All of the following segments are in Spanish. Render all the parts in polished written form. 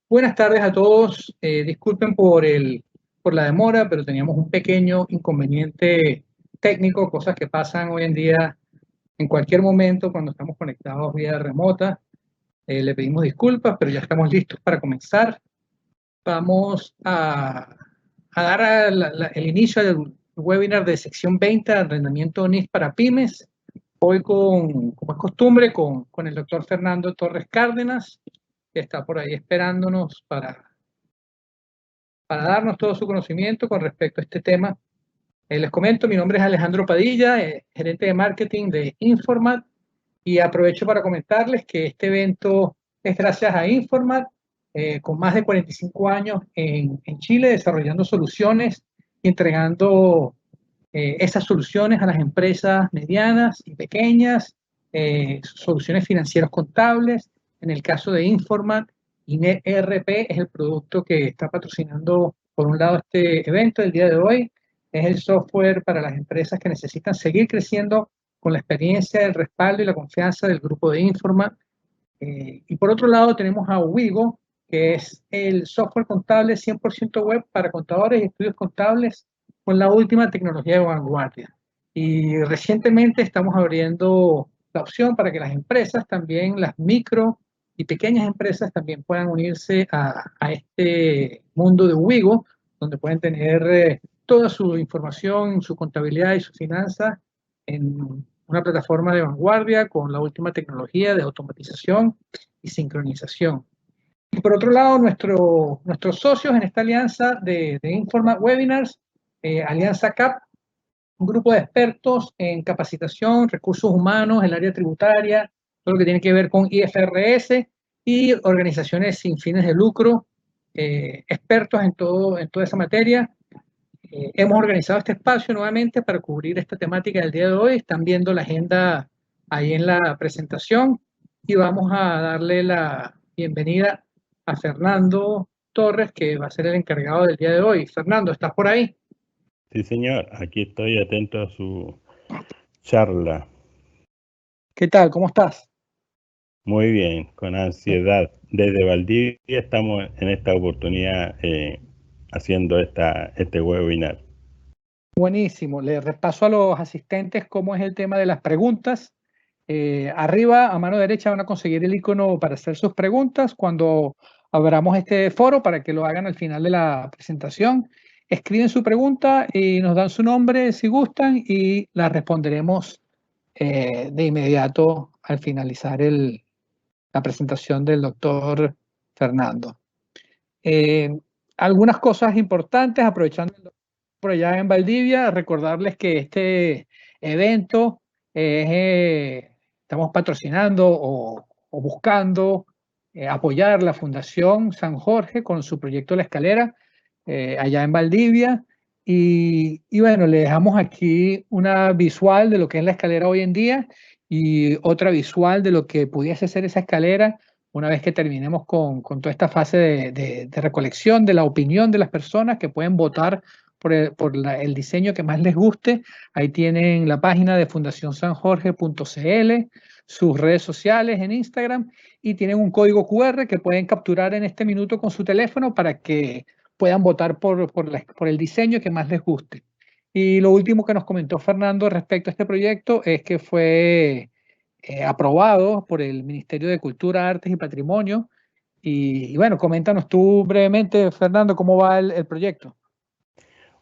Buenas tardes a todos. Disculpen por la demora, pero teníamos un pequeño inconveniente técnico, cosas que pasan hoy en día en cualquier momento cuando estamos conectados vía remota. Le pedimos disculpas, pero ya estamos listos para comenzar. Vamos a dar el inicio del webinar de sección 20, arrendamiento NIF para pymes. Hoy, como es costumbre, con el doctor Fernando Torres Cárdenas, que está por ahí esperándonos para darnos todo su conocimiento con respecto a este tema. Les comento, mi nombre es Alejandro Padilla, gerente de marketing de Informat, y aprovecho para comentarles que este evento es gracias a Informat, con más de 45 años en Chile, desarrollando soluciones y entregando esas soluciones a las empresas medianas y pequeñas, soluciones financieras contables. En el caso de Informat, INERP es el producto que está patrocinando, por un lado, este evento del día de hoy. Es el software para las empresas que necesitan seguir creciendo con la experiencia, el respaldo y la confianza del grupo de Informat. Y por otro lado tenemos a Wigo, que es el software contable 100% web para contadores y estudios contables con la última tecnología de vanguardia. Y recientemente estamos abriendo la opción para que las empresas, también las micro y pequeñas empresas, también puedan unirse a este mundo de Wigo, donde pueden tener toda su información, su contabilidad y su finanzas en una plataforma de vanguardia con la última tecnología de automatización y sincronización. Y por otro lado, nuestros socios en esta alianza de Informat Webinars, Alianza CAP, un grupo de expertos en capacitación, recursos humanos, el área tributaria, todo lo que tiene que ver con IFRS y organizaciones sin fines de lucro, expertos en toda esa materia. Hemos organizado este espacio nuevamente para cubrir esta temática del día de hoy. Están viendo la agenda ahí en la presentación y vamos a darle la bienvenida a Fernando Torres, que va a ser el encargado del día de hoy. Fernando, ¿estás por ahí? Sí, señor. Aquí estoy atento a su charla. ¿Qué tal? ¿Cómo estás? Muy bien, con ansiedad. Desde Valdivia estamos en esta oportunidad haciendo este webinar. Buenísimo. Le repaso a los asistentes cómo es el tema de las preguntas. Arriba, a mano derecha, van a conseguir el icono para hacer sus preguntas cuando abramos este foro para que lo hagan al final de la presentación. Escriben su pregunta y nos dan su nombre si gustan y la responderemos de inmediato al finalizar la presentación del doctor Fernando. Algunas cosas importantes, aprovechando por allá en Valdivia, recordarles que este evento estamos patrocinando o buscando apoyar la Fundación San Jorge con su proyecto La Escalera allá en Valdivia. Y bueno, le dejamos aquí una visual de lo que es la escalera hoy en día y otra visual de lo que pudiese ser esa escalera una vez que terminemos con toda esta fase de recolección de la opinión de las personas que pueden votar por el diseño que más les guste. Ahí tienen la página de fundacionsanjorge.cl, sus redes sociales en Instagram y tienen un código QR que pueden capturar en este minuto con su teléfono para que puedan votar por el diseño que más les guste. Y lo último que nos comentó Fernando respecto a este proyecto es que fue aprobado por el Ministerio de Cultura, Artes y Patrimonio. Y bueno, coméntanos tú brevemente, Fernando, cómo va el proyecto.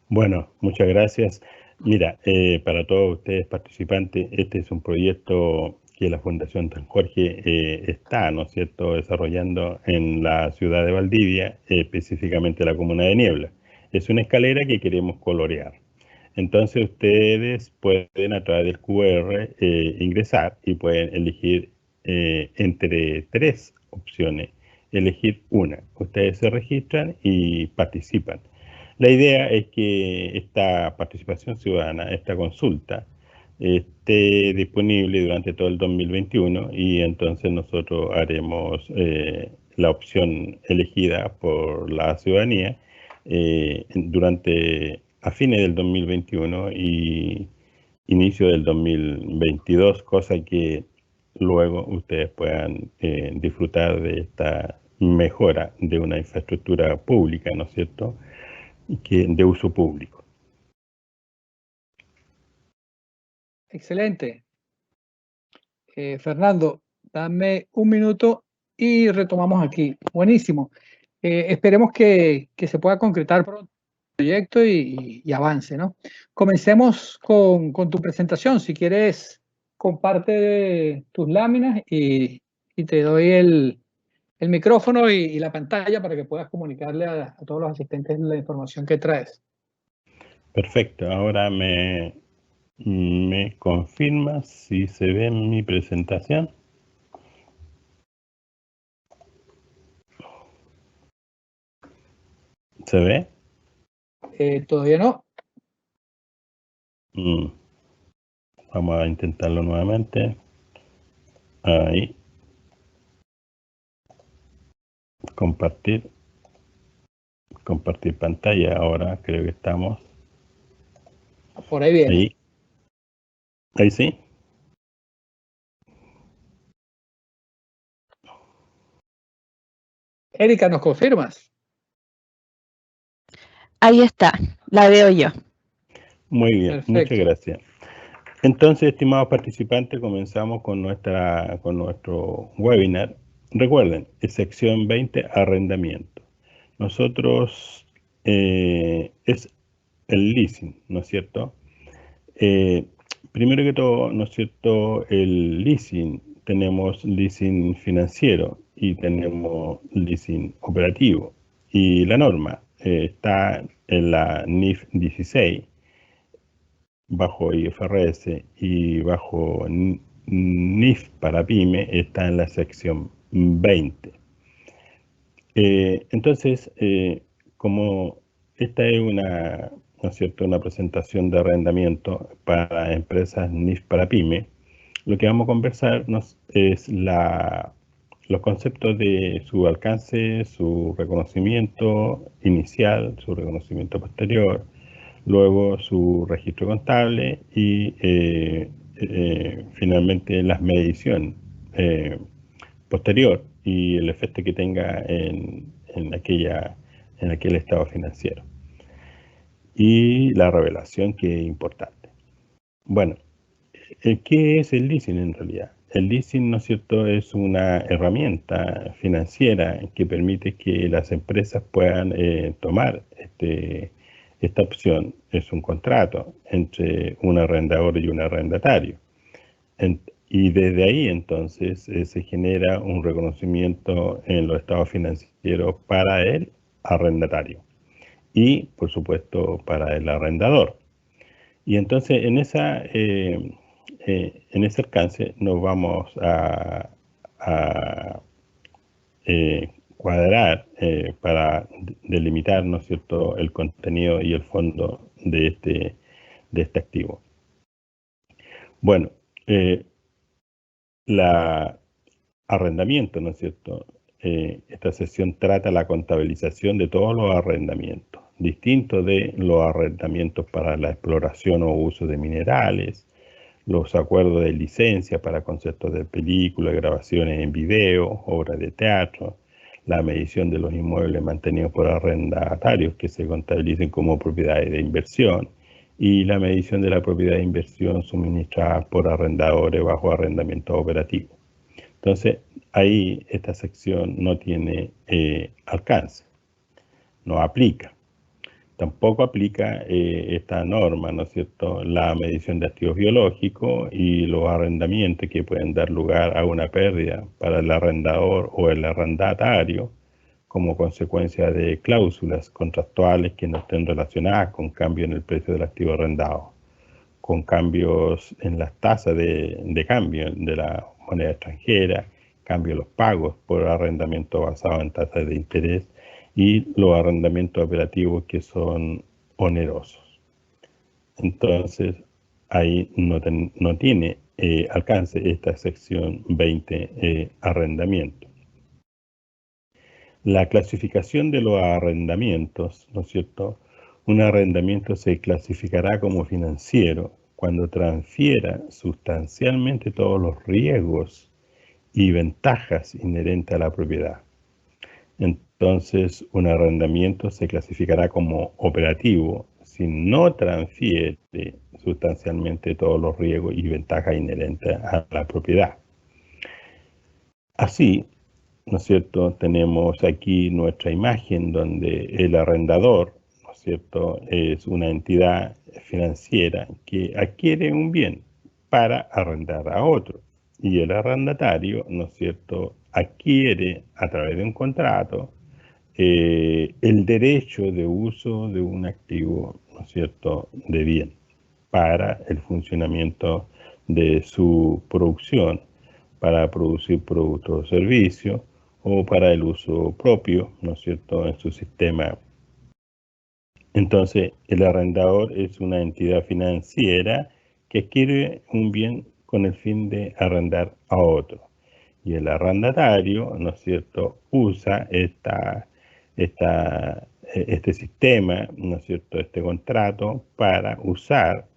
Bueno, muchas gracias. Mira, para todos ustedes participantes, este es un proyecto que la Fundación San Jorge está, ¿no es cierto?, desarrollando en la ciudad de Valdivia, específicamente la comuna de Niebla. Es una escalera que queremos colorear. Entonces ustedes pueden a través del QR ingresar y pueden elegir entre 3 opciones, elegir una. Ustedes se registran y participan. La idea es que esta participación ciudadana, esta consulta, esté disponible durante todo el 2021 y entonces nosotros haremos la opción elegida por la ciudadanía a fines del 2021 y inicio del 2022, cosa que luego ustedes puedan disfrutar de mejora de una infraestructura pública, ¿no es cierto?, de uso público. Excelente. Fernando, dame un minuto y retomamos aquí. Buenísimo. Esperemos que se pueda concretar pronto el proyecto y avance, ¿no? Comencemos con tu presentación. Si quieres, comparte tus láminas y te doy el micrófono y la pantalla para que puedas comunicarle a todos los asistentes la información que traes. Perfecto. Ahora me confirma si se ve mi presentación. ¿Se ve? Todavía no. Vamos a intentarlo nuevamente. Ahí. Compartir pantalla. Ahora creo que estamos. Por ahí viene. Ahí sí. Erika, ¿nos confirmas? Ahí está, la veo yo. Muy bien, Perfecto. muchas gracias. Entonces, estimados participantes, comenzamos con nuestro webinar. Recuerden, sección 20, arrendamiento. Nosotros es el leasing, ¿no es cierto? Primero que todo, ¿no es cierto? El leasing, tenemos leasing financiero y tenemos leasing operativo. Y la norma está en la NIF 16, bajo IFRS, y bajo NIF para PYME está en la sección 20. Entonces, como esta es ¿no es cierto?, una presentación de arrendamiento para empresas NIF para PYME, lo que vamos a conversar es los conceptos de su alcance, su reconocimiento inicial, su reconocimiento posterior, luego su registro contable y finalmente las mediciones posterior y el efecto que tenga en aquel estado financiero. Y la revelación, que es importante. Bueno, ¿qué es el leasing en realidad? El leasing, ¿no es cierto?, es una herramienta financiera que permite que las empresas puedan tomar esta opción. Es un contrato entre un arrendador y un arrendatario. Y desde ahí entonces se genera un reconocimiento en los estados financieros para el arrendatario y por supuesto para el arrendador. Y entonces en ese alcance nos vamos a cuadrar para delimitar, ¿no es cierto?, el contenido y el fondo de este activo. Bueno, la arrendamiento, ¿no es cierto? Esta sesión trata la contabilización de todos los arrendamientos, distinto de los arrendamientos para la exploración o uso de minerales, los acuerdos de licencia para conceptos de películas, grabaciones en video, obras de teatro, la medición de los inmuebles mantenidos por arrendatarios que se contabilicen como propiedades de inversión, y la medición de la propiedad de inversión suministrada por arrendadores bajo arrendamiento operativo. Entonces, ahí esta sección no tiene alcance, no aplica. Tampoco aplica esta norma, ¿no es cierto?, la medición de activos biológicos y los arrendamientos que pueden dar lugar a una pérdida para el arrendador o el arrendatario como consecuencia de cláusulas contractuales que no estén relacionadas con cambios en el precio del activo arrendado, con cambios en las tasas de cambio de la moneda extranjera, cambio en los pagos por arrendamiento basado en tasas de interés y los arrendamientos operativos que son onerosos. Entonces, ahí no tiene alcance esta sección 20, arrendamiento. La clasificación de los arrendamientos, ¿no es cierto? Un arrendamiento se clasificará como financiero cuando transfiera sustancialmente todos los riesgos y ventajas inherentes a la propiedad. Entonces, un arrendamiento se clasificará como operativo si no transfiere sustancialmente todos los riesgos y ventajas inherentes a la propiedad. Así, ¿no es cierto?, tenemos aquí nuestra imagen donde el arrendador, ¿no es cierto?, es una entidad financiera que adquiere un bien para arrendar a otro. Y el arrendatario, ¿no es cierto?, adquiere a través de un contrato el derecho de uso de un activo, ¿no es cierto?, de bien para el funcionamiento de su producción, para producir productos o servicios, o para el uso propio, ¿no es cierto?, en su sistema. Entonces, el arrendador es una entidad financiera que adquiere un bien con el fin de arrendar a otro. Y el arrendatario, ¿no es cierto?, usa este sistema, ¿no es cierto?, este contrato para usar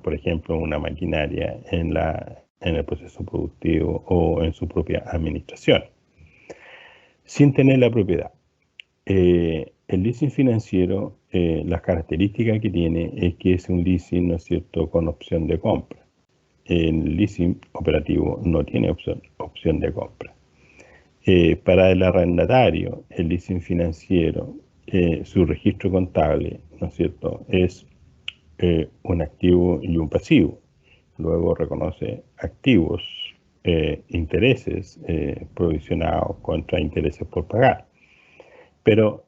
por ejemplo, una maquinaria en el proceso productivo o en su propia administración, sin tener la propiedad. El leasing financiero, las características que tiene es que es un leasing, ¿no es cierto?, con opción de compra. El leasing operativo no tiene opción de compra. Para el arrendatario, el leasing financiero, su registro contable, ¿no es cierto?, es un activo y un pasivo. Luego reconoce activos, intereses provisionados contra intereses por pagar. Pero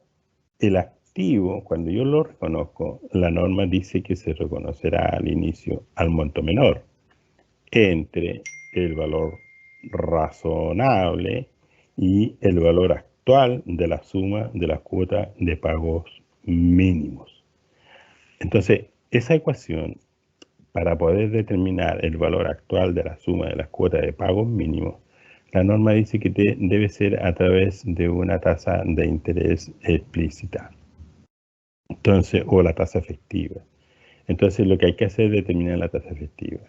el activo, cuando yo lo reconozco, la norma dice que se reconocerá al inicio al monto menor entre el valor razonable y el valor actual de la suma de las cuotas de pagos mínimos. Entonces, esa ecuación, para poder determinar el valor actual de la suma de las cuotas de pagos mínimos, la norma dice que debe ser a través de una tasa de interés explícita. Entonces, o la tasa efectiva. Entonces, lo que hay que hacer es determinar la tasa efectiva.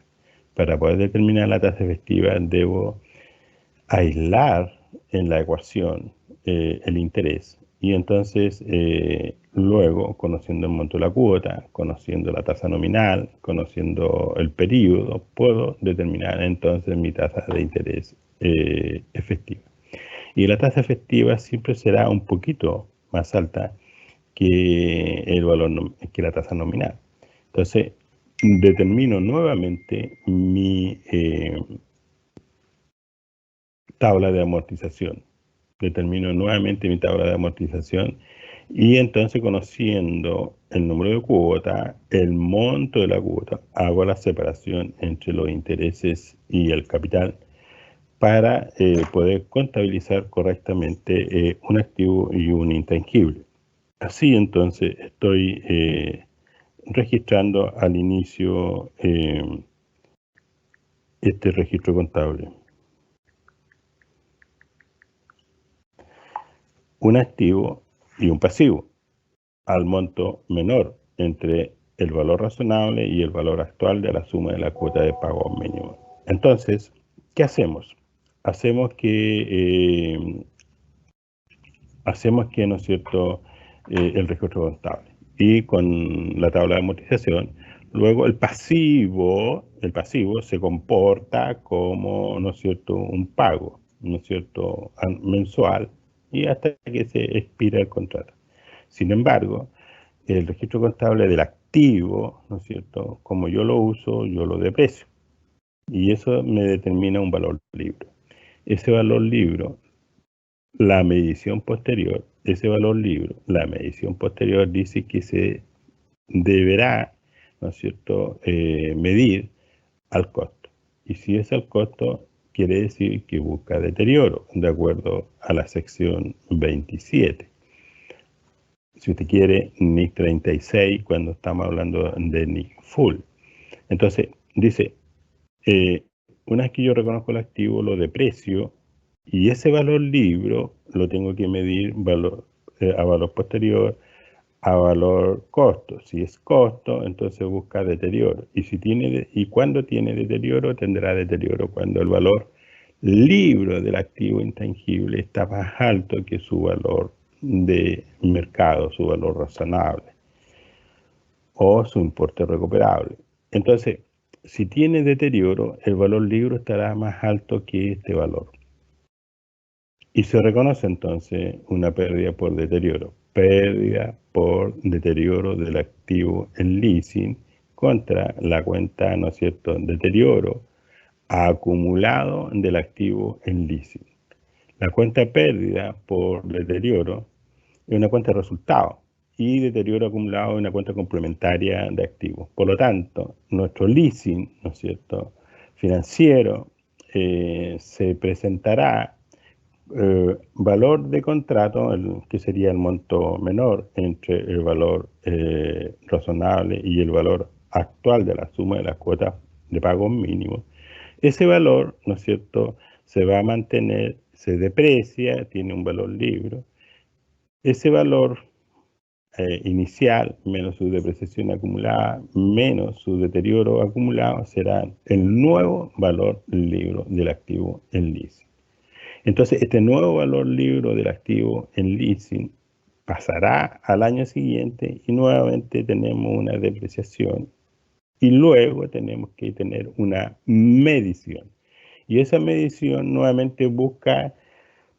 Para poder determinar la tasa efectiva, debo aislar en la ecuación el interés. Y entonces, luego, conociendo el monto de la cuota, conociendo la tasa nominal, conociendo el periodo, puedo determinar entonces mi tasa de interés efectiva. Y la tasa efectiva siempre será un poquito más alta que que la tasa nominal. Entonces, determino nuevamente mi tabla de amortización. Determino nuevamente mi tabla de amortización y entonces, conociendo el número de cuota, el monto de la cuota, hago la separación entre los intereses y el capital para poder contabilizar correctamente un activo y un intangible. Así entonces estoy registrando al inicio este registro contable. Un activo y un pasivo al monto menor entre el valor razonable y el valor actual de la suma de la cuota de pago mínimo. Entonces, ¿qué hacemos? Hacemos que, ¿no es cierto?, el registro contable. Y con la tabla de amortización, luego el pasivo se comporta como, ¿no es cierto?, un pago, ¿no es cierto?, mensual, y hasta que se expira el contrato. Sin embargo, el registro contable del activo, ¿no es cierto?, como yo lo uso, yo lo deprecio. Y eso me determina un valor libro. Ese valor libro, la medición posterior, dice que se deberá, ¿no es cierto?, medir al costo. Y si es al costo, quiere decir que busca deterioro, de acuerdo a la sección 27. Si usted quiere, NIC 36, cuando estamos hablando de NIC full. Entonces, dice, una vez que yo reconozco el activo, lo deprecio, y ese valor libro lo tengo que medir a valor posterior, a valor costo. Si es costo, entonces busca deterioro. Y cuando tiene deterioro, tendrá deterioro cuando el valor libro del activo intangible está más alto que su valor de mercado, su valor razonable o su importe recuperable. Entonces, si tiene deterioro, el valor libro estará más alto que este valor. Y se reconoce entonces una pérdida por deterioro. Pérdida por deterioro del activo en leasing contra la cuenta, ¿no es cierto?, deterioro acumulado del activo en leasing. La cuenta pérdida por deterioro es una cuenta de resultado y deterioro acumulado es una cuenta complementaria de activos. Por lo tanto, nuestro leasing, ¿no es cierto?, financiero se presentará valor de contrato, que sería el monto menor entre el valor razonable y el valor actual de la suma de las cuotas de pago mínimo. Ese valor, ¿no es cierto?, se va a mantener, se deprecia, tiene un valor libre. Ese valor inicial menos su depreciación acumulada menos su deterioro acumulado será el nuevo valor libre del activo en leasing. Entonces, este nuevo valor libre del activo en leasing pasará al año siguiente y nuevamente tenemos una depreciación y luego tenemos que tener una medición. Y esa medición nuevamente busca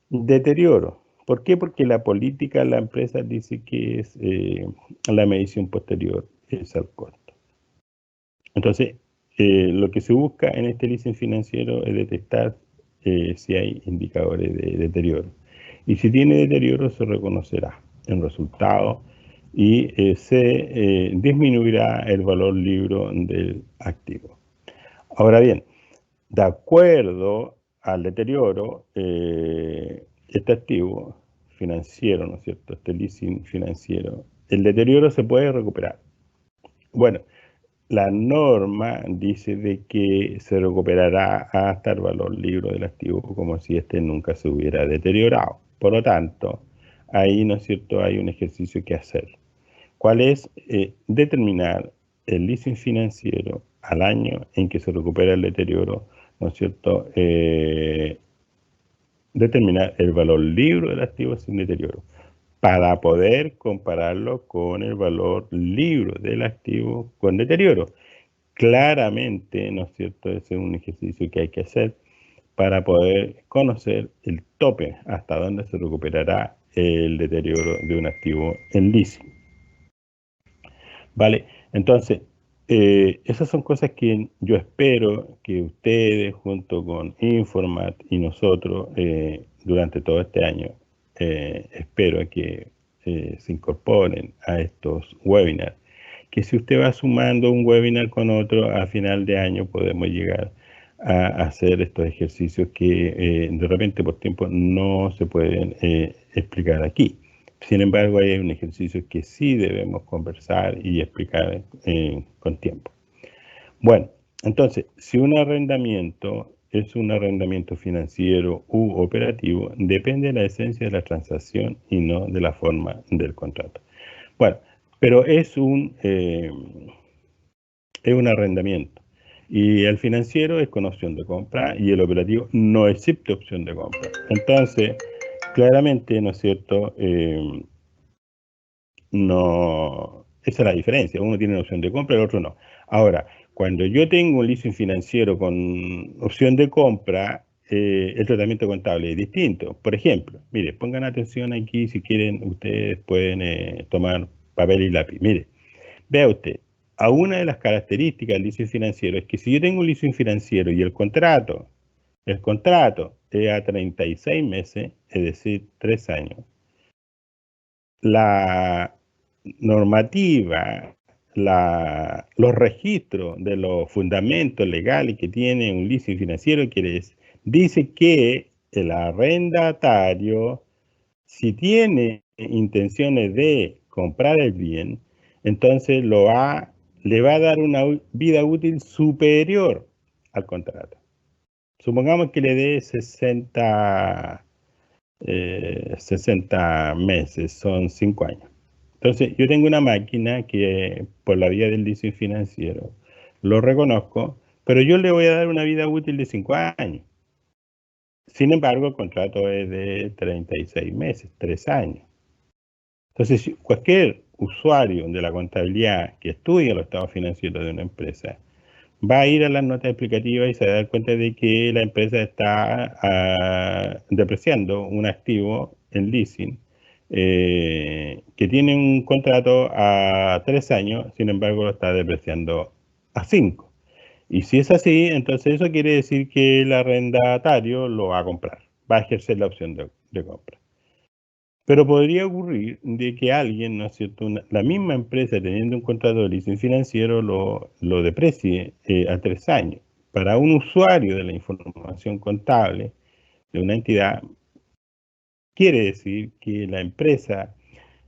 deterioro. ¿Por qué? Porque la política de la empresa dice que es la medición posterior es al costo. Entonces, lo que se busca en este leasing financiero es detectar si hay indicadores de deterioro. Y si tiene deterioro, se reconocerá en resultado y se disminuirá el valor libre del activo. Ahora bien, de acuerdo al deterioro, este activo financiero, ¿no es cierto?, este leasing financiero, el deterioro se puede recuperar. Bueno, la norma dice de que se recuperará hasta el valor libre del activo como si este nunca se hubiera deteriorado. Por lo tanto, ahí, ¿no es cierto?, hay un ejercicio que hacer. ¿Cuál es? Determinar el leasing financiero al año en que se recupera el deterioro, ¿no es cierto?, determinar el valor libre del activo sin deterioro, para poder compararlo con el valor libre del activo con deterioro. Claramente, ¿no es cierto?, ese es un ejercicio que hay que hacer para poder conocer el tope, hasta dónde se recuperará el deterioro de un activo en leasing. ¿Vale? Entonces, esas son cosas que yo espero que ustedes, junto con Informat y nosotros, durante todo este año, espero que se incorporen a estos webinars. Que si usted va sumando un webinar con otro, a final de año podemos llegar a hacer estos ejercicios que de repente por tiempo no se pueden explicar aquí. Sin embargo, hay un ejercicio que sí debemos conversar y explicar con tiempo. Bueno, entonces, si un arrendamiento es un arrendamiento financiero u operativo, depende de la esencia de la transacción y no de la forma del contrato. Bueno, pero es un arrendamiento. Y el financiero es con opción de compra y el operativo no existe opción de compra. Entonces, claramente, ¿no es cierto?, no, esa es la diferencia. Uno tiene una opción de compra y el otro no. Ahora, cuando yo tengo un leasing financiero con opción de compra, el tratamiento contable es distinto. Por ejemplo, mire, pongan atención aquí, si quieren, ustedes pueden tomar papel y lápiz. Mire, vea usted, a una de las características del leasing financiero es que si yo tengo un leasing financiero y el contrato es a 36 meses, es decir, 3 años, la normativa, los registros de los fundamentos legales que tiene un leasing financiero dice que el arrendatario, si tiene intenciones de comprar el bien, entonces le va a dar una vida útil superior al contrato. Supongamos que le dé 60 meses, son 5 años. Entonces, yo tengo una máquina que por la vía del leasing financiero lo reconozco, pero yo le voy a dar una vida útil de 5 años. Sin embargo, el contrato es de 36 meses, 3 años. Entonces, si cualquier usuario de la contabilidad que estudia los estados financieros de una empresa va a ir a las notas explicativas y se va a dar cuenta de que la empresa está depreciando un activo en leasing que tiene un contrato a 3 años, sin embargo lo está depreciando a 5. Y si es así, entonces eso quiere decir que el arrendatario lo va a comprar, va a ejercer la opción de compra. Pero podría ocurrir de que alguien, ¿no es cierto?, la misma empresa teniendo un contrato de leasing financiero lo deprecie a 3 años. Para un usuario de la información contable de una entidad, quiere decir que la empresa,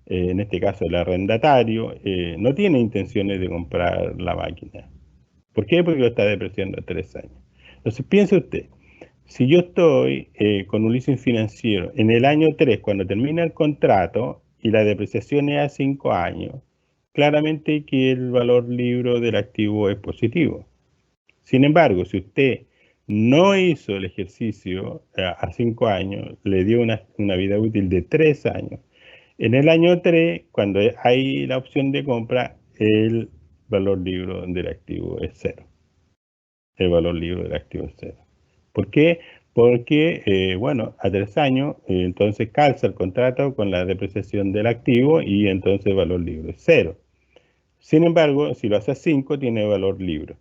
en este caso el arrendatario, no tiene intenciones de comprar la máquina. ¿Por qué? Porque lo está depreciando a 3 años. Entonces piense usted, si yo estoy con un leasing financiero en el año 3, cuando termina el contrato y la depreciación es a 5 años, claramente que el valor libre del activo es positivo. Sin embargo, si usted no hizo el ejercicio a 5 años, le dio una vida útil de 3 años, en el año 3, cuando hay la opción de compra, el valor libre del activo es 0. El valor libre del activo es 0. ¿Por qué? Porque, bueno, a 3 años, entonces calza el contrato con la depreciación del activo y entonces el valor libre es 0. Sin embargo, si lo hace a 5, tiene valor libre.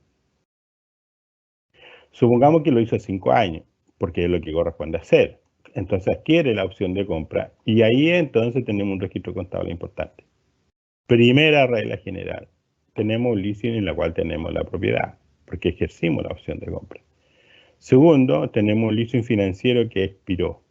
Supongamos que lo hizo a 5 años, porque es lo que corresponde hacer. Entonces adquiere la opción de compra y ahí entonces tenemos un registro contable importante. Primera regla general, tenemos un leasing en la cual tenemos la propiedad, porque ejercimos la opción de compra. Segundo, tenemos un leasing financiero que expiró.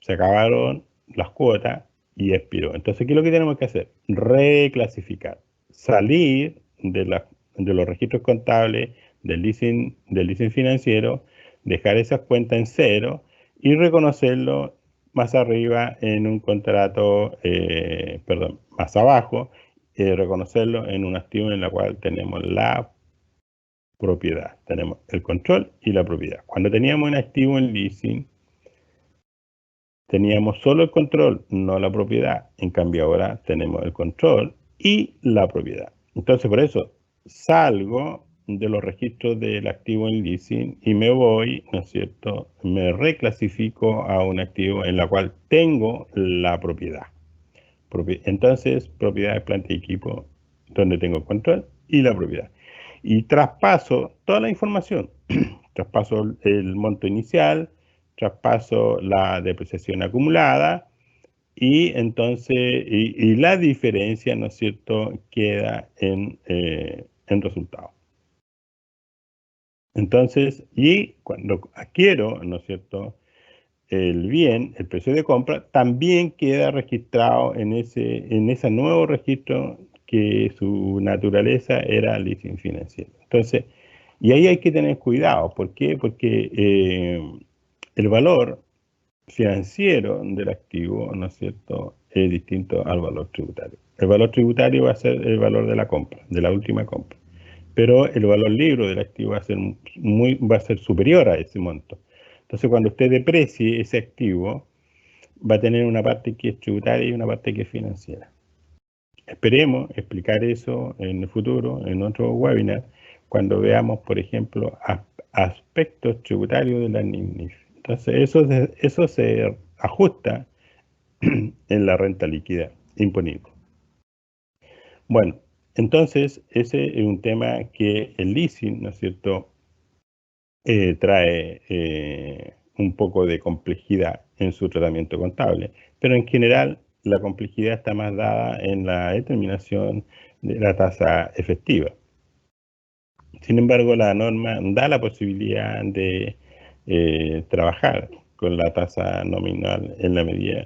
Se acabaron las cuotas y expiró. Entonces, ¿qué es lo que tenemos que hacer? Reclasificar. Salir de los registros contables del leasing financiero, dejar esas cuentas en 0 y reconocerlo más arriba en un contrato, más abajo, reconocerlo en un activo en el cual tenemos la propiedad. Tenemos el control y la propiedad. Cuando teníamos un activo en leasing, teníamos solo el control, no la propiedad. En cambio ahora tenemos el control y la propiedad. Entonces por eso salgo de los registros del activo en leasing y me voy, ¿no es cierto? Me reclasifico a un activo en la cual tengo la propiedad. Entonces, propiedad de planta y equipo, donde tengo el control y la propiedad. Y traspaso toda la información. Traspaso el monto inicial, traspaso la depreciación acumulada y entonces, y la diferencia, ¿no es cierto?, queda en resultado. Entonces, y cuando adquiero, ¿no es cierto?, el bien, el precio de compra, también queda registrado en ese nuevo registro que su naturaleza era leasing financiero. Entonces, y ahí hay que tener cuidado. ¿Por qué? Porque el valor financiero del activo, ¿no es cierto?, es distinto al valor tributario. El valor tributario va a ser el valor de la compra, de la última compra. Pero el valor libre del activo va a ser superior a ese monto. Entonces, cuando usted deprecie ese activo, va a tener una parte que es tributaria y una parte que es financiera. Esperemos explicar eso en el futuro, en otro webinar, cuando veamos, por ejemplo, aspectos tributarios de la NIF. Entonces, eso se ajusta en la renta líquida imponible. Bueno, entonces, ese es un tema que el leasing, ¿no es cierto?, trae un poco de complejidad en su tratamiento contable, pero en general la complejidad está más dada en la determinación de la tasa efectiva. Sin embargo, la norma da la posibilidad de trabajar con la tasa nominal en la medida,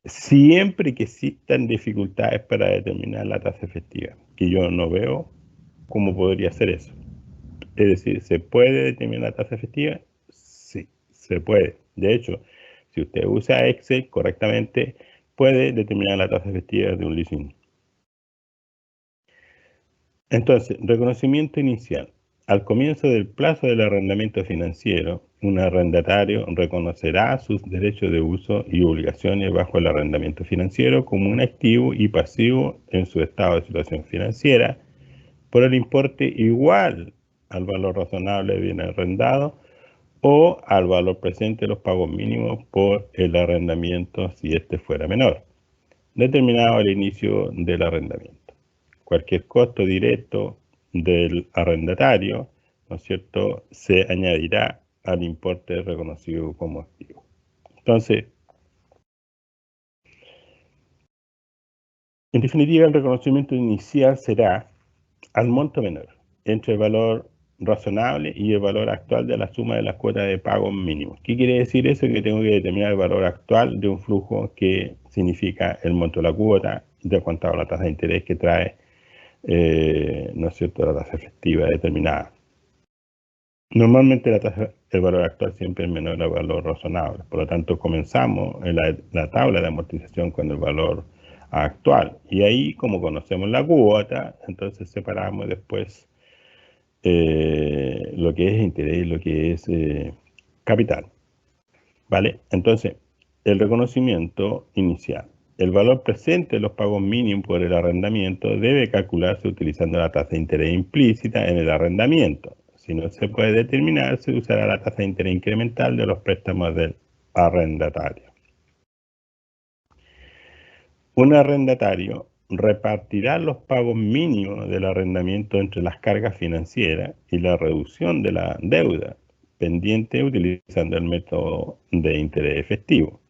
siempre que existan dificultades para determinar la tasa efectiva, que yo no veo cómo podría ser eso. Es decir, ¿se puede determinar la tasa efectiva? Sí, se puede. De hecho, si usted usa Excel correctamente, puede determinar la tasa efectiva de un leasing. Entonces, reconocimiento inicial. al comienzo del plazo del arrendamiento financiero, un arrendatario reconocerá sus derechos de uso y obligaciones bajo el arrendamiento financiero como un activo y pasivo en su estado de situación financiera por el importe igual al valor razonable del bien arrendado o al valor presente de los pagos mínimos por el arrendamiento si este fuera menor, determinado al inicio del arrendamiento. Cualquier costo directo del arrendatario, ¿no es cierto?, se añadirá al importe reconocido como activo. Entonces, en definitiva, el reconocimiento inicial será al monto menor, entre el valor razonable y el valor actual de la suma de las cuotas de pago mínimos. ¿Qué quiere decir eso? Que tengo que determinar el valor actual de un flujo que significa el monto de la cuota, descontado la tasa de interés que trae, ¿no es cierto?, la tasa efectiva determinada. Normalmente el valor actual siempre es menor al valor razonable. Por lo tanto, comenzamos en la tabla de amortización con el valor actual. Y ahí, como conocemos la cuota, entonces separamos después lo que es interés y lo que es capital. ¿Vale? Entonces, el reconocimiento inicial. El valor presente de los pagos mínimos por el arrendamiento debe calcularse utilizando la tasa de interés implícita en el arrendamiento. Si no se puede determinar, se usará la tasa de interés incremental de los préstamos del arrendatario. Un arrendatario repartirá los pagos mínimos del arrendamiento entre las cargas financieras y la reducción de la deuda pendiente utilizando el método de interés efectivo.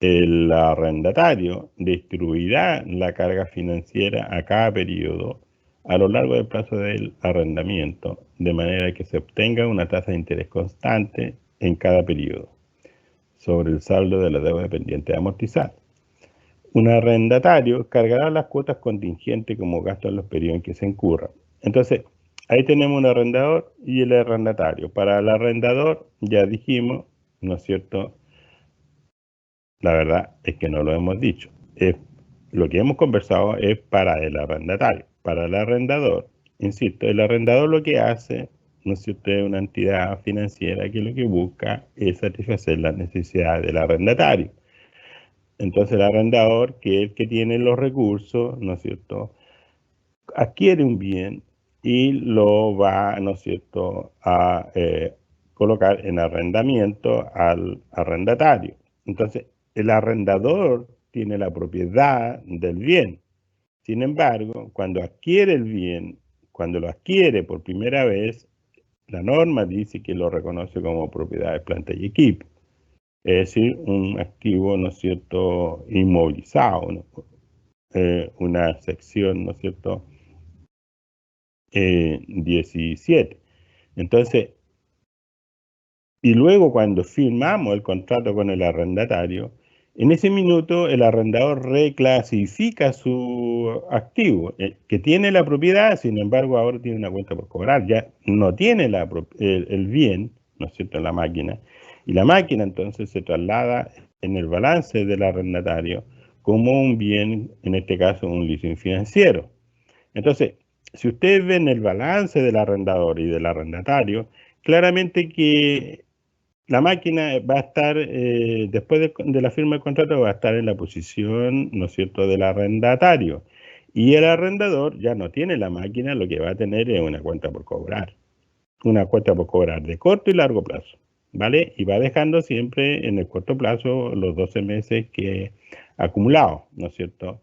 El arrendatario distribuirá la carga financiera a cada periodo a lo largo del plazo del arrendamiento, de manera que se obtenga una tasa de interés constante en cada periodo sobre el saldo de la deuda pendiente de amortizar. Un arrendatario cargará las cuotas contingentes como gasto en los periodos en que se incurra. Entonces, ahí tenemos un arrendador y el arrendatario. Para el arrendador, ya dijimos, ¿no es cierto? La verdad es que no lo hemos dicho. Lo que hemos conversado es para el arrendatario. Para el arrendador, insisto, el arrendador lo que hace, ¿no es cierto?, es una entidad financiera que lo que busca es satisfacer las necesidades del arrendatario. Entonces el arrendador, que es el que tiene los recursos, ¿no es cierto?, adquiere un bien y lo va, ¿no es cierto?, a colocar en arrendamiento al arrendatario. Entonces, el arrendador tiene la propiedad del bien. Sin embargo, cuando adquiere el bien, cuando lo adquiere por primera vez, la norma dice que lo reconoce como propiedad de planta y equipo. Es decir, un activo, ¿no es cierto?, inmovilizado, ¿no? Una sección, ¿no es cierto?, 17. Entonces, y luego cuando firmamos el contrato con el arrendatario, en ese minuto el arrendador reclasifica su activo, que tiene la propiedad, sin embargo ahora tiene una cuenta por cobrar, ya no tiene el bien, ¿no es cierto?, la máquina, y la máquina entonces se traslada en el balance del arrendatario como un bien, en este caso un leasing financiero. Entonces, si ustedes ven el balance del arrendador y del arrendatario, claramente que la máquina va a estar, después de la firma del contrato, va a estar en la posición, ¿no es cierto?, del arrendatario. Y el arrendador ya no tiene la máquina, lo que va a tener es una cuenta por cobrar. Una cuenta por cobrar de corto y largo plazo, ¿vale? Y va dejando siempre en el corto plazo los 12 meses que acumulado, ¿no es cierto?,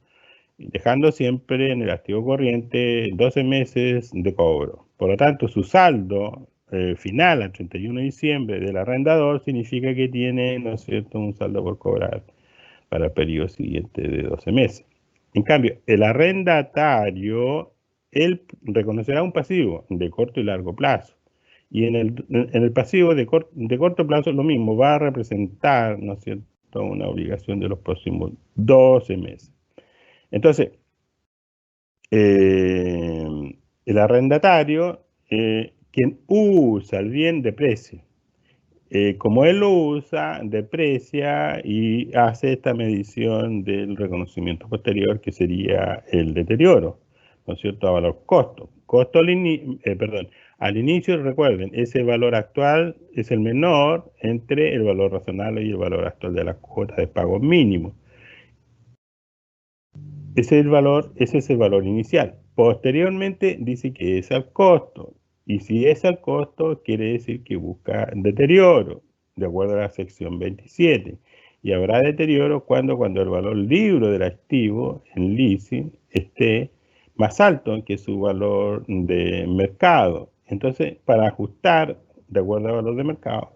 dejando siempre en el activo corriente 12 meses de cobro. Por lo tanto, su saldo final al 31 de diciembre del arrendador significa que tiene, ¿no es cierto?, un saldo por cobrar para el periodo siguiente de 12 meses. En cambio, el arrendatario, él reconocerá un pasivo de corto y largo plazo. Y en el pasivo de corto plazo lo mismo, va a representar, ¿no es cierto?, una obligación de los próximos 12 meses. Entonces, el arrendatario, quien usa el bien, deprecia. Como él lo usa, deprecia y hace esta medición del reconocimiento posterior, que sería el deterioro. ¿no es cierto?, a valor costo. Costo al inicio, recuerden, ese valor actual es el menor entre el valor razonable y el valor actual de la cuota de pago mínimo. Ese es el valor inicial. Posteriormente dice que es al costo. Y si es al costo, quiere decir que busca deterioro, de acuerdo a la sección 27. Y habrá deterioro cuando el valor libro del activo en leasing esté más alto que su valor de mercado. Entonces, para ajustar de acuerdo al valor de mercado,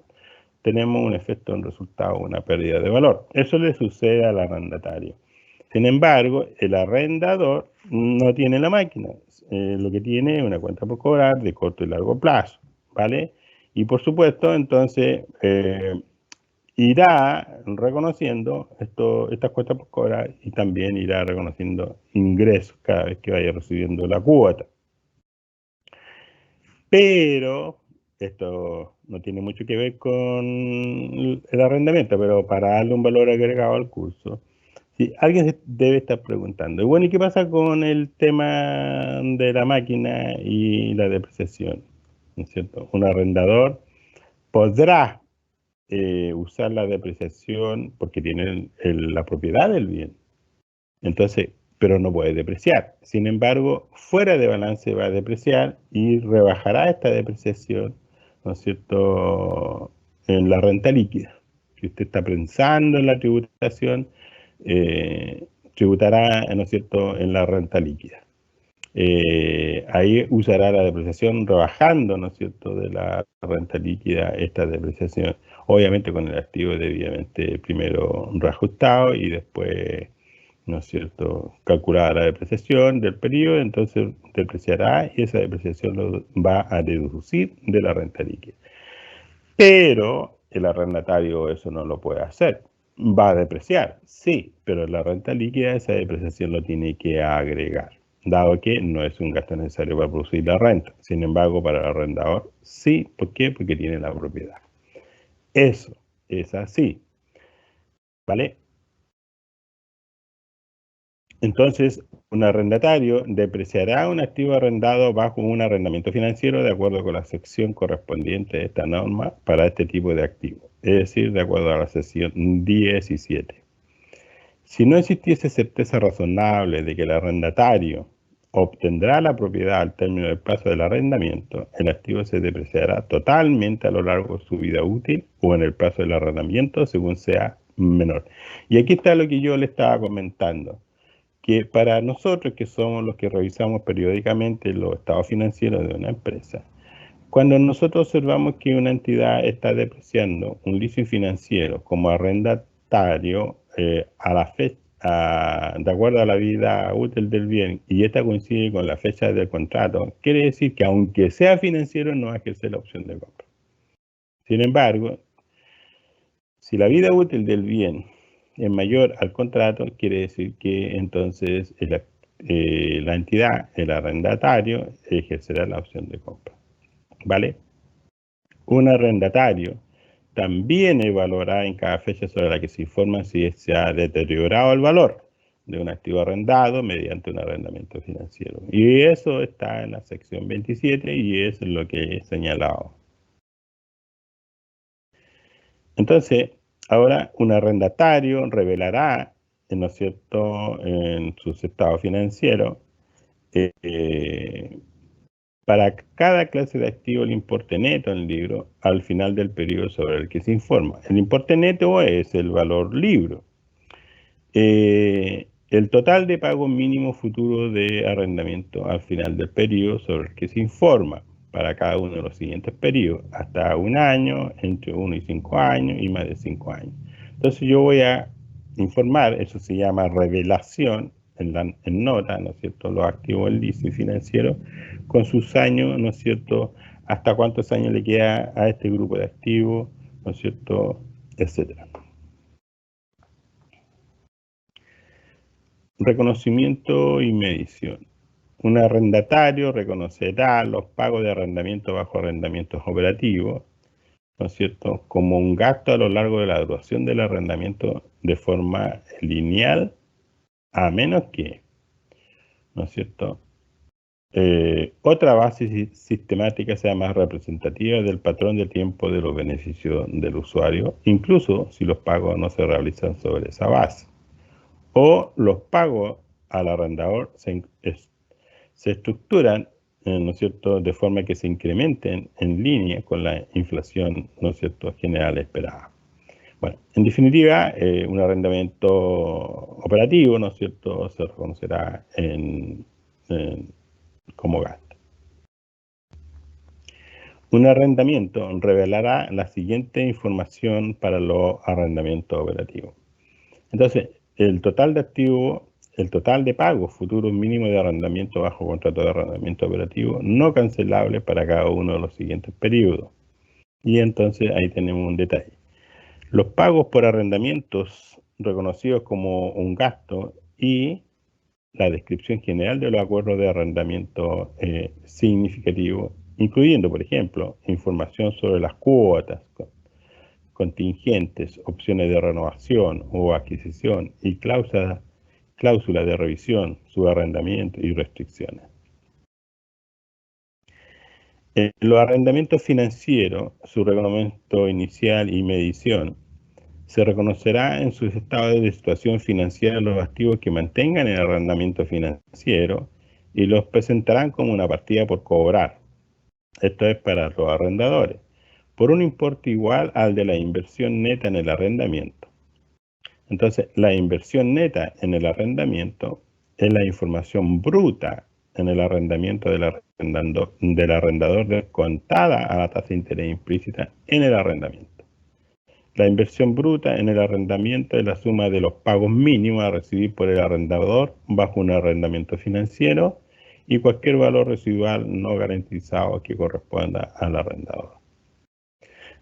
tenemos un efecto en resultado, una pérdida de valor. Eso le sucede al arrendatario. Sin embargo, el arrendador no tiene la máquina. Lo que tiene es una cuenta por cobrar de corto y largo plazo, ¿vale? Y por supuesto, entonces, irá reconociendo estas cuentas por cobrar y también irá reconociendo ingresos cada vez que vaya recibiendo la cuota. Pero esto no tiene mucho que ver con el arrendamiento, pero para darle un valor agregado al curso, sí, alguien se debe estar preguntando, y bueno, ¿y qué pasa con el tema de la máquina y la depreciación? ¿No es cierto? Un arrendador podrá usar la depreciación porque tiene la propiedad del bien. Entonces, pero no puede depreciar. Sin embargo, fuera de balance va a depreciar y rebajará esta depreciación, ¿no es cierto?, en la renta líquida. Si usted está pensando en la tributación, tributará, ¿no es cierto?, en la renta líquida. Ahí usará la depreciación rebajando, ¿no es cierto?, de la renta líquida esta depreciación, obviamente con el activo debidamente primero reajustado y después, ¿no es cierto?, calculada la depreciación del periodo, entonces depreciará y esa depreciación lo va a deducir de la renta líquida. Pero el arrendatario eso no lo puede hacer. ¿Va a depreciar? Sí, pero en la renta líquida esa depreciación lo tiene que agregar, dado que no es un gasto necesario para producir la renta. Sin embargo, para el arrendador sí. ¿Por qué? Porque tiene la propiedad. Eso es así, ¿vale? Entonces, un arrendatario depreciará un activo arrendado bajo un arrendamiento financiero de acuerdo con la sección correspondiente de esta norma para este tipo de activo, es decir, de acuerdo a la sección 17. Si no existiese certeza razonable de que el arrendatario obtendrá la propiedad al término del plazo del arrendamiento, el activo se depreciará totalmente a lo largo de su vida útil o en el plazo del arrendamiento según sea menor. Y aquí está lo que yo le estaba comentando, que para nosotros que somos los que revisamos periódicamente los estados financieros de una empresa, cuando nosotros observamos que una entidad está depreciando un leasing financiero como arrendatario a la fecha, de acuerdo a la vida útil del bien, y esta coincide con la fecha del contrato, quiere decir que aunque sea financiero no ejerce la opción de compra. Sin embargo, si la vida útil del bien es mayor al contrato, quiere decir que entonces la entidad, el arrendatario, ejercerá la opción de compra, ¿vale? Un arrendatario también evaluará en cada fecha sobre la que se informa si se ha deteriorado el valor de un activo arrendado mediante un arrendamiento financiero. Y eso está en la sección 27 y es lo que he señalado. Entonces, ahora un arrendatario revelará, ¿no es cierto?, en sus estados financieros, para cada clase de activo el importe neto en el libro al final del periodo sobre el que se informa. El importe neto es el valor libro. El total de pago mínimo futuro de arrendamiento al final del periodo sobre el que se informa para cada uno de los siguientes periodos, hasta un año, entre 1 y 5 años y más de 5 años. Entonces yo voy a informar, eso se llama revelación, en nota, ¿no es cierto?, los activos del leasing financiero con sus años, ¿no es cierto?, hasta cuántos años le queda a este grupo de activos, ¿no es cierto?, etcétera. Reconocimiento y medición. Un arrendatario reconocerá los pagos de arrendamiento bajo arrendamientos operativos, ¿no es cierto?, como un gasto a lo largo de la duración del arrendamiento de forma lineal, a menos que, ¿no es cierto?, otra base sistemática sea más representativa del patrón de tiempo de los beneficios del usuario, incluso si los pagos no se realizan sobre esa base. O los pagos al arrendador se estructuran, ¿no es cierto?, de forma que se incrementen en línea con la inflación, ¿no es cierto?, general esperada. Bueno, en definitiva, un arrendamiento operativo, ¿no es cierto?, se reconocerá como gasto. Un arrendamiento revelará la siguiente información para los arrendamientos operativos. Entonces, el total de activos, el total de pagos futuros mínimos de arrendamiento bajo contrato de arrendamiento operativo no cancelable para cada uno de los siguientes periodos. Y entonces ahí tenemos un detalle. Los pagos por arrendamientos reconocidos como un gasto y la descripción general de los acuerdos de arrendamiento significativo, incluyendo, por ejemplo, información sobre las cuotas, contingentes, opciones de renovación o adquisición y cláusula de revisión, subarrendamiento y restricciones. En los arrendamientos financieros, su reglamento inicial y medición, se reconocerá en sus estados de situación financiera los activos que mantengan el arrendamiento financiero y los presentarán como una partida por cobrar. Esto es para los arrendadores, por un importe igual al de la inversión neta en el arrendamiento. Entonces, la inversión neta en el arrendamiento es la información bruta en el arrendamiento del arrendador descontada a la tasa de interés implícita en el arrendamiento. La inversión bruta en el arrendamiento es la suma de los pagos mínimos a recibir por el arrendador bajo un arrendamiento financiero y cualquier valor residual no garantizado que corresponda al arrendador.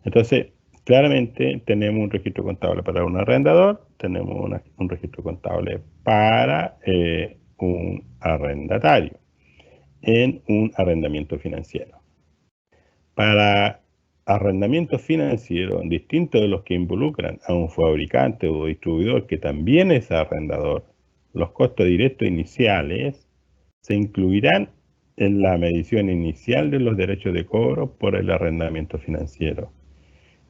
Entonces, claramente tenemos un registro contable para un arrendador, tenemos un registro contable para un arrendatario en un arrendamiento financiero. Para arrendamientos financieros, distintos de los que involucran a un fabricante o distribuidor que también es arrendador, los costos directos iniciales se incluirán en la medición inicial de los derechos de cobro por el arrendamiento financiero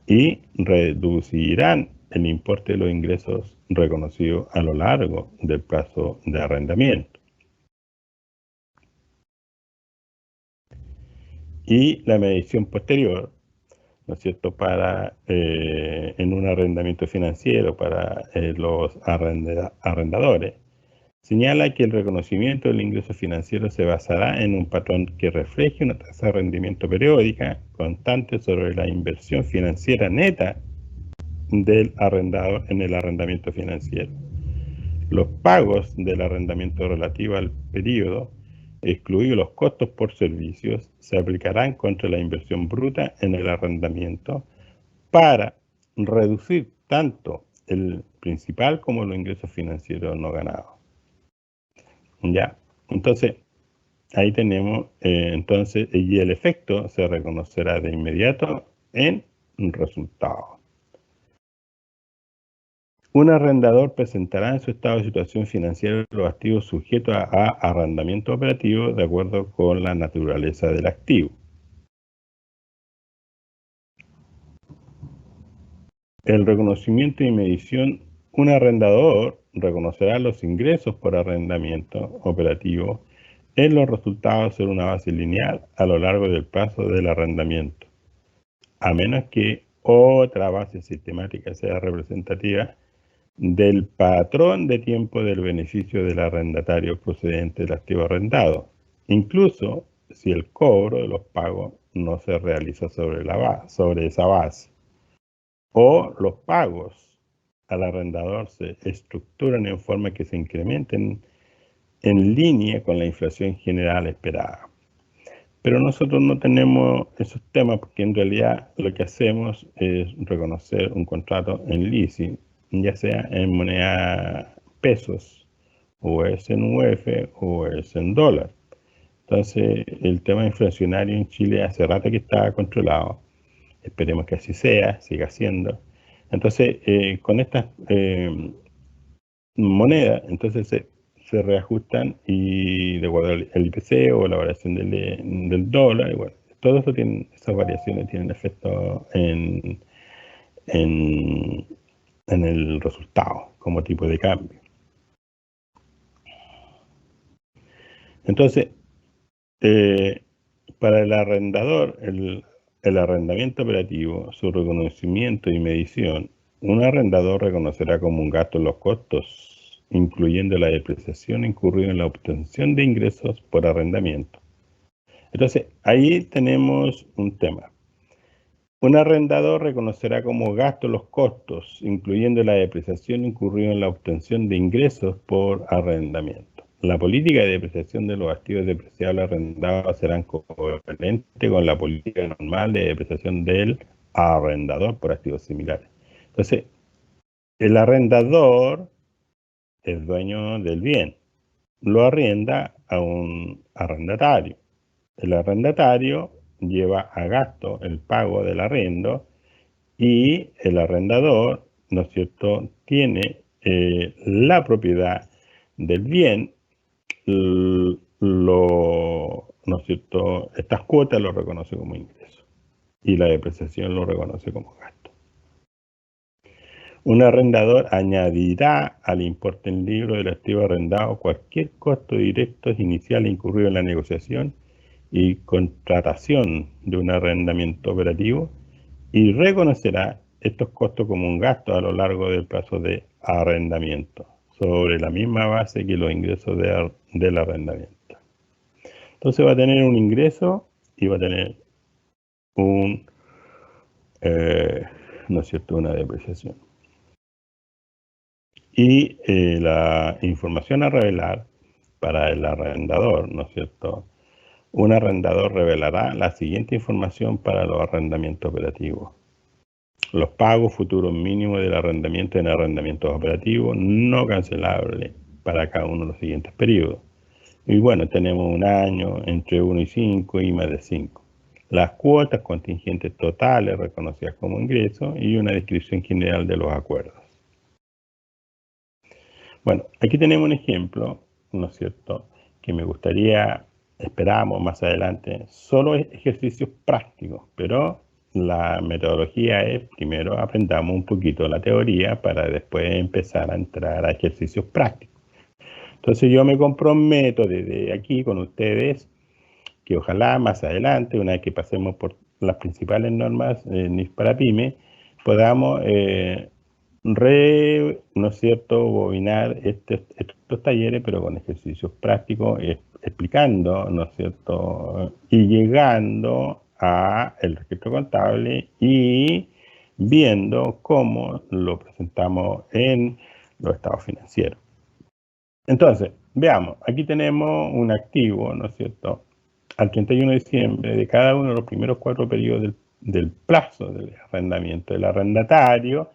y reducirán el importe de los ingresos reconocidos a lo largo del plazo de arrendamiento. Y la medición posterior, ¿no es cierto?, para en un arrendamiento financiero para los arrendadores, señala que el reconocimiento del ingreso financiero se basará en un patrón que refleje una tasa de rendimiento periódica constante sobre la inversión financiera neta del arrendador en el arrendamiento financiero. Los pagos del arrendamiento relativo al periodo, excluidos los costos por servicios, se aplicarán contra la inversión bruta en el arrendamiento para reducir tanto el principal como los ingresos financieros no ganados. Ya, entonces, ahí tenemos, entonces, y el efecto se reconocerá de inmediato en resultados. Un arrendador presentará en su estado de situación financiera los activos sujetos a arrendamiento operativo de acuerdo con la naturaleza del activo. El reconocimiento y medición, un arrendador reconocerá los ingresos por arrendamiento operativo en los resultados sobre una base lineal a lo largo del plazo del arrendamiento, a menos que otra base sistemática sea representativa del patrón de tiempo del beneficio del arrendatario procedente del activo arrendado, incluso si el cobro de los pagos no se realiza sobre esa base, o los pagos al arrendador se estructuran en forma que se incrementen en línea con la inflación general esperada. Pero nosotros no tenemos esos temas porque en realidad lo que hacemos es reconocer un contrato en leasing, ya sea en moneda pesos, o es en UF, o es en dólar. Entonces, el tema inflacionario en Chile hace rato que está controlado. Esperemos que así sea, siga siendo. Entonces, con estas monedas, entonces se se reajustan y de acuerdo al IPC o la variación del dólar. Y bueno, todo eso esas variaciones tienen efecto en el resultado como tipo de cambio. Entonces, para el arrendador, el arrendamiento operativo, su reconocimiento y medición, un arrendador reconocerá como un gasto los costos, incluyendo la depreciación incurrida en la obtención de ingresos por arrendamiento. Entonces, ahí tenemos un tema. Un arrendador reconocerá como gasto los costos, incluyendo la depreciación incurrida en la obtención de ingresos por arrendamiento. La política de depreciación de los activos depreciables arrendados serán coherentes con la política normal de depreciación del arrendador por activos similares. Entonces, el arrendador es dueño del bien, lo arrienda a un arrendatario. El arrendatario lleva a gasto el pago del arriendo y el arrendador, ¿no es cierto?, tiene la propiedad del bien, ¿no es cierto?, estas cuotas lo reconoce como ingreso y la depreciación lo reconoce como gasto. Un arrendador añadirá al importe en libro del activo arrendado cualquier costo directo inicial incurrido en la negociación y contratación de un arrendamiento operativo y reconocerá estos costos como un gasto a lo largo del plazo de arrendamiento, sobre la misma base que los ingresos del arrendamiento. Entonces va a tener un ingreso y va a tener ¿no es cierto?, una depreciación. Y la información a revelar para el arrendador, ¿no es cierto? Un arrendador revelará la siguiente información para los arrendamientos operativos. Los pagos futuros mínimos del arrendamiento en arrendamientos operativos no cancelables para cada uno de los siguientes periodos. Y bueno, tenemos un año, entre 1 y 5 y más de 5. Las cuotas contingentes totales reconocidas como ingresos y una descripción general de los acuerdos. Bueno, aquí tenemos un ejemplo, ¿no es cierto?, que me gustaría, esperamos más adelante, solo ejercicios prácticos, pero la metodología es, primero aprendamos un poquito la teoría para después empezar a entrar a ejercicios prácticos. Entonces yo me comprometo desde aquí con ustedes que ojalá más adelante, una vez que pasemos por las principales normas NIF para PYME, podamos ¿no es cierto?, bobinar estos talleres, pero con ejercicios prácticos, explicando, ¿no es cierto?, y llegando a el registro contable y viendo cómo lo presentamos en los estados financieros. Entonces, veamos, aquí tenemos un activo, ¿no es cierto?, al 31 de diciembre de cada uno de los primeros 4 periodos del plazo del arrendamiento del arrendatario,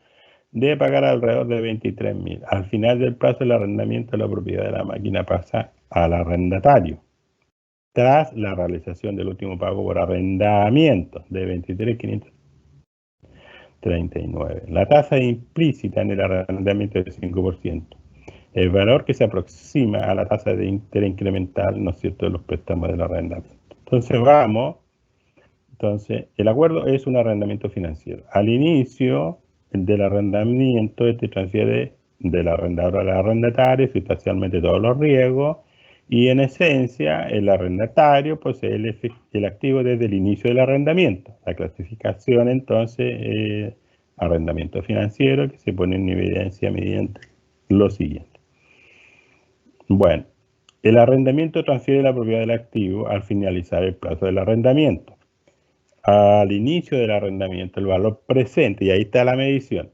debe pagar alrededor de 23.000. Al final del plazo del arrendamiento de la propiedad de la máquina pasa al arrendatario, tras la realización del último pago por arrendamiento de 23.539. La tasa implícita en el arrendamiento es del 5%. El valor que se aproxima a la tasa de interés incremental, ¿no es cierto?, de los préstamos del arrendamiento. Entonces, el acuerdo es un arrendamiento financiero. Al inicio del arrendamiento, transfiere del arrendador al arrendatario sustancialmente todos los riesgos y en esencia el arrendatario posee el activo desde el inicio del arrendamiento. La clasificación entonces es arrendamiento financiero que se pone en evidencia mediante lo siguiente. Bueno, el arrendamiento transfiere la propiedad del activo al finalizar el plazo del arrendamiento. Al inicio del arrendamiento, el valor presente, y ahí está la medición,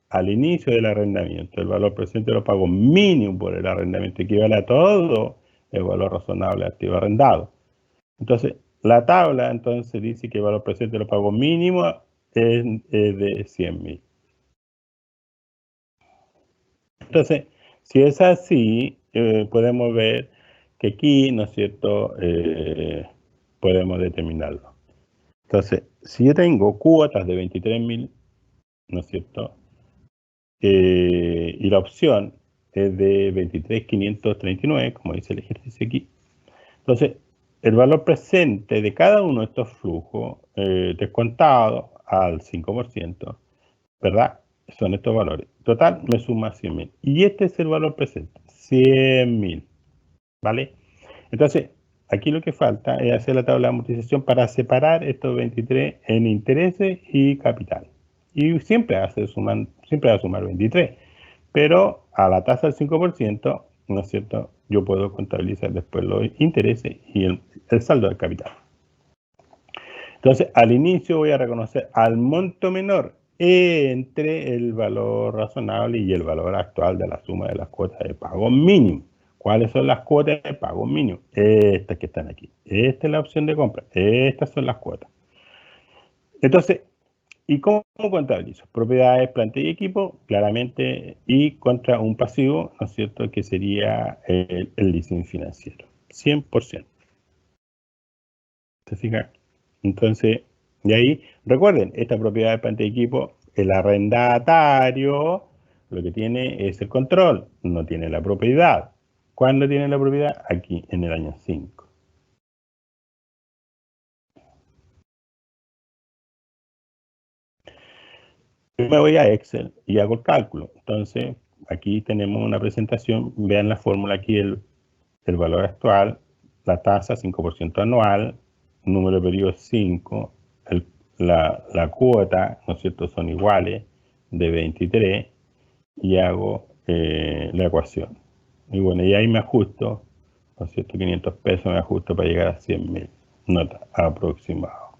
al inicio del arrendamiento, el valor presente de los pagos mínimos por el arrendamiento equivale a todo el valor razonable del activo arrendado. Entonces, la tabla entonces dice que el valor presente de los pagos mínimos es de 100.000. Entonces, si es así, podemos ver que aquí, ¿no es cierto?, podemos determinarlo. Entonces, si yo tengo cuotas de 23.000, ¿no es cierto?, y la opción es de 23.539, como dice el ejercicio aquí. Entonces, el valor presente de cada uno de estos flujos, descontado al 5%, ¿verdad? Son estos valores. Total me suma 100.000. Y este es el valor presente, 100.000. ¿Vale? Entonces, aquí lo que falta es hacer la tabla de amortización para separar estos 23 en intereses y capital. Y siempre va a sumar 23. Pero a la tasa del 5%, ¿no es cierto? Yo puedo contabilizar después los intereses y el saldo del capital. Entonces, al inicio voy a reconocer al monto menor entre el valor razonable y el valor actual de la suma de las cuotas de pago mínimo. ¿Cuáles son las cuotas de pago mínimo? Estas que están aquí. Esta es la opción de compra. Estas son las cuotas. Entonces, ¿y cómo contabilizo? Propiedades, planta y equipo, claramente, y contra un pasivo, ¿no es cierto?, que sería el leasing financiero. 100%. ¿Se fijan? Entonces, de ahí, recuerden, esta propiedad de planta y equipo, el arrendatario, lo que tiene es el control, no tiene la propiedad. ¿Cuándo tiene la propiedad? Aquí, en el año 5. Yo me voy a Excel y hago el cálculo. Entonces, aquí tenemos una presentación. Vean la fórmula aquí, el valor actual, la tasa 5% anual, número de periodos 5, la cuota, ¿no es cierto?, son iguales, de 23, y hago la ecuación. Y bueno, y ahí me ajusto, ¿no es cierto?, 500 pesos me ajusto para llegar a 100.000. Nota, aproximado.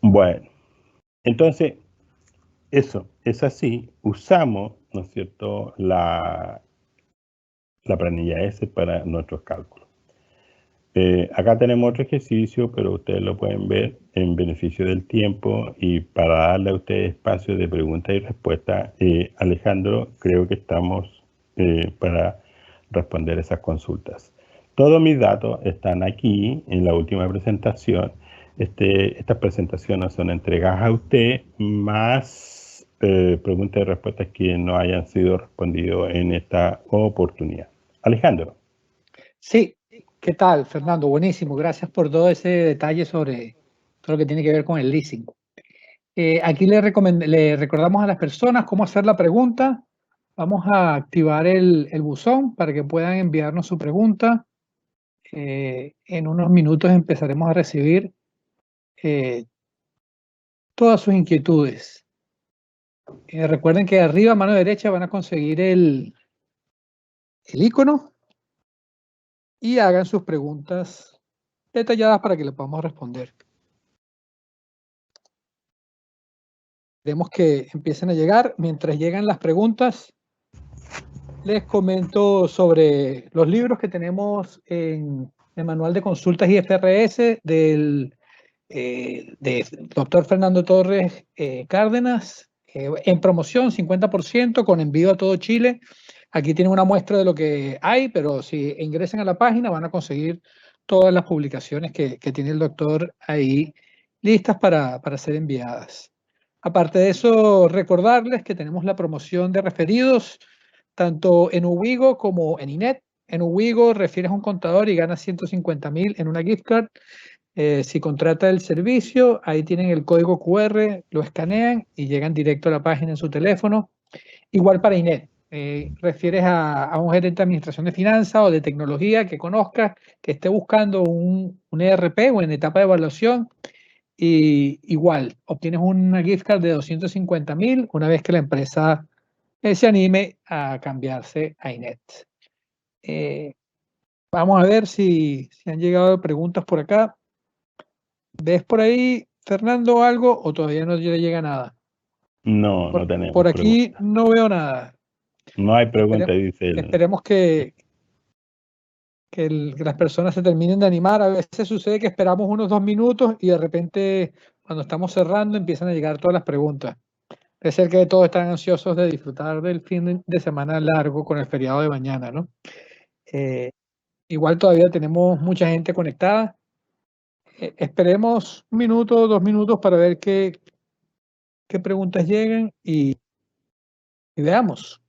Bueno, entonces, eso es así. Usamos, ¿no es cierto?, la planilla S para nuestros cálculos. Acá tenemos otro ejercicio, pero ustedes lo pueden ver en beneficio del tiempo y para darle a ustedes espacio de preguntas y respuestas. Alejandro, creo que estamos para responder esas consultas. Todos mis datos están aquí en la última presentación. Estas presentaciones son entregadas a usted más preguntas y respuestas que no hayan sido respondidas en esta oportunidad. Alejandro. Sí, ¿qué tal, Fernando? Buenísimo. Gracias por todo ese detalle sobre todo lo que tiene que ver con el leasing. Aquí le recordamos a las personas cómo hacer la pregunta. Vamos a activar el buzón para que puedan enviarnos su pregunta. En unos minutos empezaremos a recibir todas sus inquietudes. Recuerden que arriba a mano derecha van a conseguir el icono y hagan sus preguntas detalladas para que le podamos responder. Queremos que empiecen a llegar. Mientras llegan las preguntas, les comento sobre los libros que tenemos en el Manual de Consultas IFRS del de doctor Fernando Torres Cárdenas, en promoción 50% con envío a todo Chile. Aquí tienen una muestra de lo que hay, pero si ingresan a la página van a conseguir todas las publicaciones que tiene el doctor ahí listas para ser enviadas. Aparte de eso, recordarles que tenemos la promoción de referidos tanto en Ubigo como en Inet. En Ubigo refieres a un contador y ganas 150.000 en una gift card. Si contrata el servicio, ahí tienen el código QR, lo escanean y llegan directo a la página en su teléfono. Igual para Inet. Refieres a un gerente de administración de finanzas o de tecnología que conozcas, que esté buscando un ERP o en etapa de evaluación. Y igual, obtienes una gift card de 250.000 una vez que la empresa se anime a cambiarse a Inet. Vamos a ver si han llegado preguntas por acá. ¿Ves por ahí, Fernando, algo o todavía no le llega nada? No, no tenemos. Por aquí preguntas. no veo nada. No hay preguntas, dice él. Esperemos que las personas se terminen de animar. A veces sucede que esperamos unos 2 minutos y de repente, cuando estamos cerrando, empiezan a llegar todas las preguntas. Debe ser que todos están ansiosos de disfrutar del fin de semana largo con el feriado de mañana, ¿no? Igual todavía tenemos mucha gente conectada. Esperemos 1 minuto, 2 minutos para ver qué qué preguntas llegan y veamos.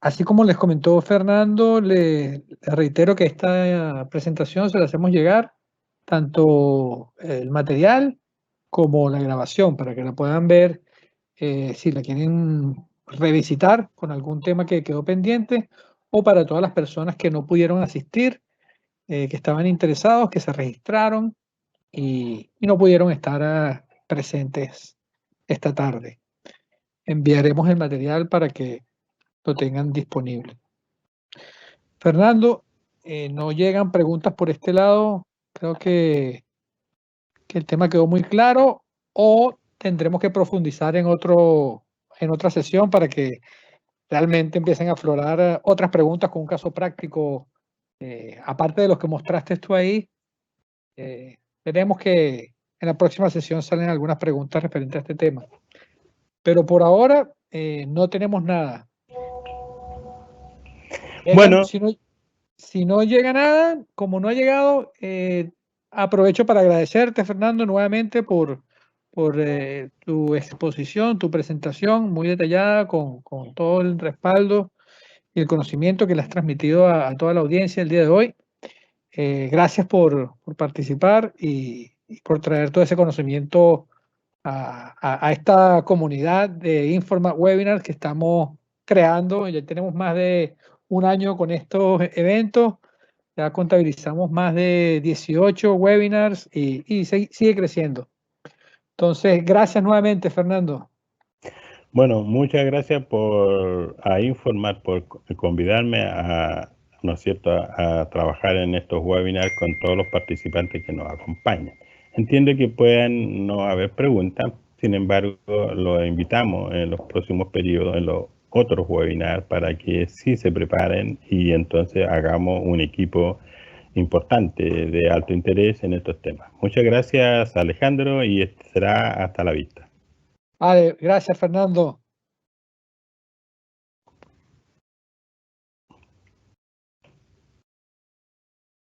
Así como les comentó Fernando, les reitero que esta presentación se la hacemos llegar, tanto el material como la grabación, para que la puedan ver si la quieren revisitar con algún tema que quedó pendiente, o para todas las personas que no pudieron asistir, que estaban interesados, que se registraron y no pudieron estar presentes esta tarde. Enviaremos el material para que lo tengan disponible. Fernando, no llegan preguntas por este lado. Creo que el tema quedó muy claro, o tendremos que profundizar en otra sesión para que realmente empiecen a aflorar otras preguntas con un caso práctico, aparte de los que mostraste tú ahí. Veremos que en la próxima sesión salen algunas preguntas referentes a este tema. Pero por ahora no tenemos nada. Bueno, si no llega nada, como no ha llegado, aprovecho para agradecerte, Fernando, nuevamente por tu exposición, tu presentación muy detallada, con todo el respaldo y el conocimiento que le has transmitido a toda la audiencia el día de hoy. Gracias por participar y por traer todo ese conocimiento a esta comunidad de Informa Webinars que estamos creando. Ya tenemos más de un año con estos eventos, ya contabilizamos más de 18 webinars y sigue creciendo. Entonces, gracias nuevamente, Fernando. Bueno, muchas gracias por informar, por convidarme ¿no es cierto?, a trabajar en estos webinars con todos los participantes que nos acompañan. Entiendo que puedan no haber preguntas, sin embargo, los invitamos en los próximos periodos, en los otros webinars, para que sí se preparen y entonces hagamos un equipo importante de alto interés en estos temas. Muchas gracias, Alejandro, y será hasta la vista. Vale, gracias, Fernando.